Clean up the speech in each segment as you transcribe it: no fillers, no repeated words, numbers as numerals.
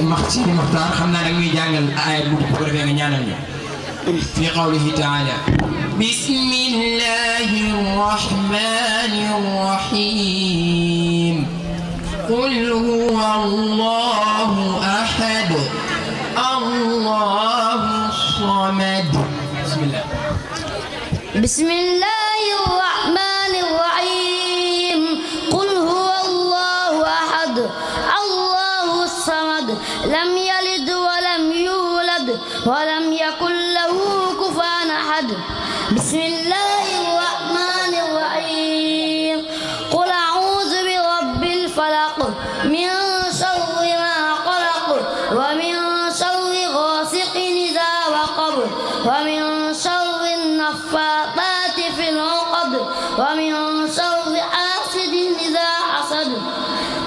Sidi Mokhtar xam naa nag ñuy jàngal aaya bu ko defee nga ñaanal ñu fi qawlihi ta'ala bismillahir rahmanir rahim qul huwa allahu ahad allahus samad bismillahir rahmanir rahim qul huwa allahu ahad allahus samad lam yalid wa lam yulad wa lam yakul lahu kufuwan ahad bismillahir rahmanir rahim qul a'udzu bi rabbil falaq min sharri ma khalaq wa min sharri ghasiqin idha waqab wa min sharri an-naffathati fil 'uqad wa min sharri hasidin idha hasad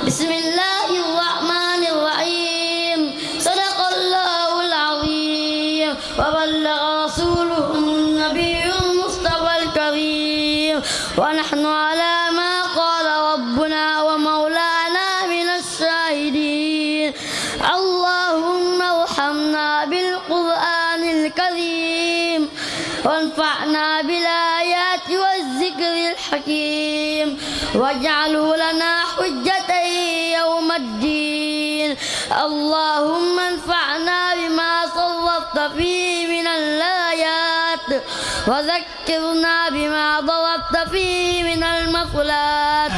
bismillahir rahmanir rahim sadaqallahul azim wa ballagha rasuluhu an-nabiyyul mustafal karim wa nahnu ala ma qala rabbuna wa maulana minash shahidin allahumma arhamna bil qur'anil karim وانفعنا بالآيات والذكر الحكيم واجعله لنا حجة يوم الدين اللهم انفعنا بما صرفت فيه من الآيات وذكرنا بما ضربت فيه من المثلات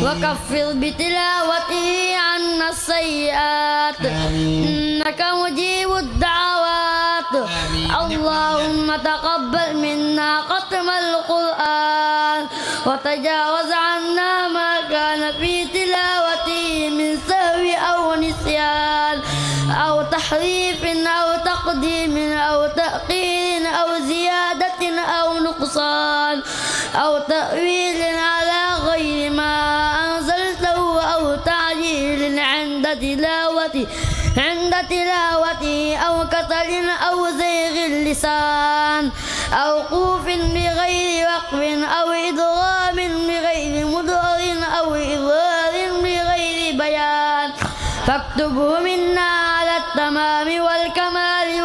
وكفر بتلاوته عنا السيئات إنك مجيب الدعوات اللهم تقبل منا ختم القرآن وتجاوز عنا ما كان في تلاوته من سهو أو نسيان أو تحريف أو تقديم أو تأخير أو زيادة أو نقصان أو تأويل على غير ما أنزلته أو تعجيل عند تلاوته أو كسل أو زيغ اللسان أو خوف بغير وقف أو إدغام بغير مدغر أو إظهار بغير بيان فاكتبه منا على التمام والكمال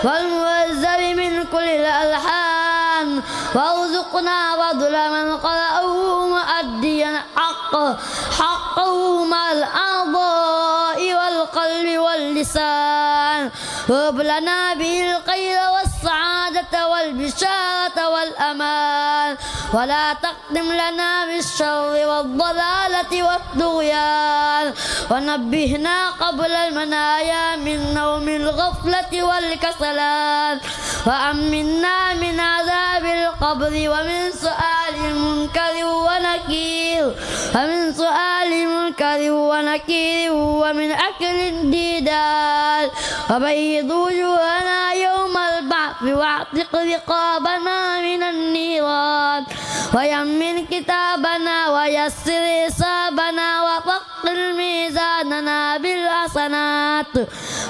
والمهذب من كل الألحان وارزقنا فضل من قرأه مؤديا حقه مع الأعضاء والقلب واللسان وهب لنا به الخير والسعادة والبشارة والأمان ولا تقدم لنا بالشر والضلالة والطغيان ونبهنا قبل المنايا من نوم الغفلة والكسلان وأمنا من عذاب القبر ومن سؤال منكر ونكير ومن أكل الديدان وبيض وجوهنا يوم البعث واعتق رقابنا من النيران ويمن كتابنا ويسر حسابنا وثقل ميزاننا بالحسنات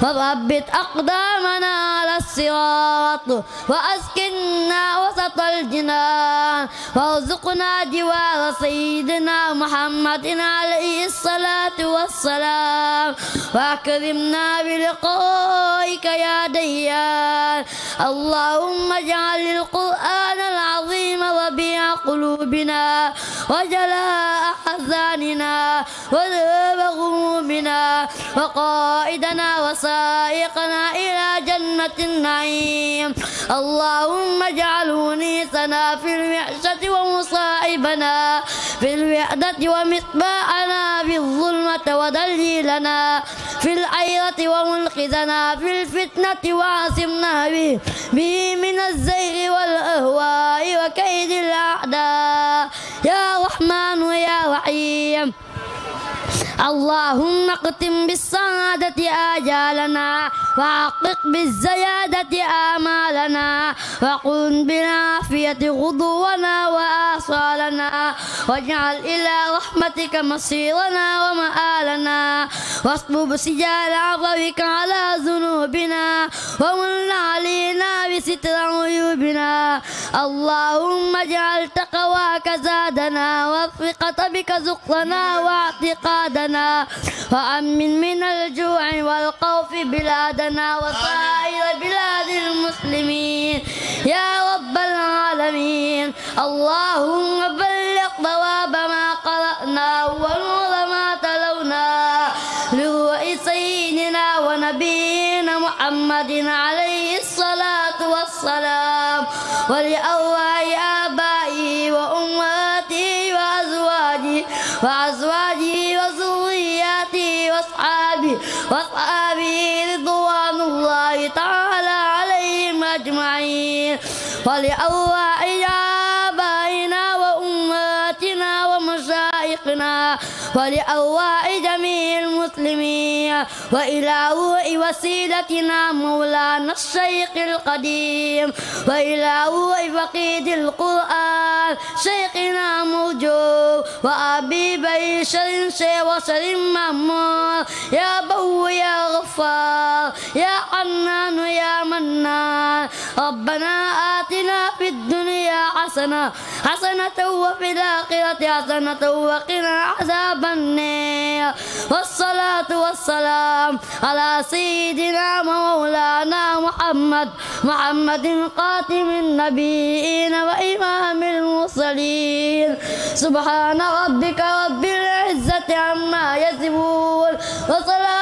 وثبت أقدامنا على الصراط وأسكننا وسط الجنان وارزقنا جوار سيدنا محمد عليه الصلاة والسلام وأكرمنا بلقائك يا ديان اللهم اجعل القرآن العظيم ربيع قلوبنا وجلاء أحزاننا وذهاب غمومنا وقائدنا وسائقنا إلى جنة النعيم اللهم اجعله نيسنا في الوحشة ومصائبنا في الوحدة ومصباحنا في الظلمة ودليلنا في الحيرة ومنقذنا في الفتنة وعاصمنا به من الزيغ والأهواء وكيد الأعداء يا رحمن يا رحيم اللهم اختم بالسعادة آجالنا وحقق بالزيادة آمالنا وقم بالعافية غدونا وآصالنا واجعل إلى رحمتك مصيرنا ومآلنا واصبب سجال عفوك على ذنوبنا ومن علينا بستر عيوبنا اللهم اجعل تقواك زادنا والثقة بك زقنا واعتقادنا بلادنا وأمن من الجوع والخوف بلادنا وسائر بلاد المسلمين يا رب العالمين. اللهم بلغ ثواب ما قرأنا ونور ما تلونا لروح سيدنا ونبينا محمد عليه الصلاة والسلام ولأرواح آبائه وأمهاته وأزواجه وذرياته وأصحابه رضوان الله تعالى عليهم أجمعين ولأرواح آبائنا وأمهاتنا ومشايخنا ولأرواح جميع المسلمين وإلى روح وسيلتنا مولانا الشيخ القديم وإلى روح فقيد القرآن شيخنا مرجو وأبي بشر شيخ وشر مأمون يا بو يا غفار يا حنان يا منان. ربنا آتنا في الدنيا حسنة وفي الآخرة حسنة وقنا عذاب النار. والصلاة والسلام على سيدنا مولانا محمد خاتم النبيين وإمام المرسلين. سبحان ربك رب العزة عما يصفون وسلام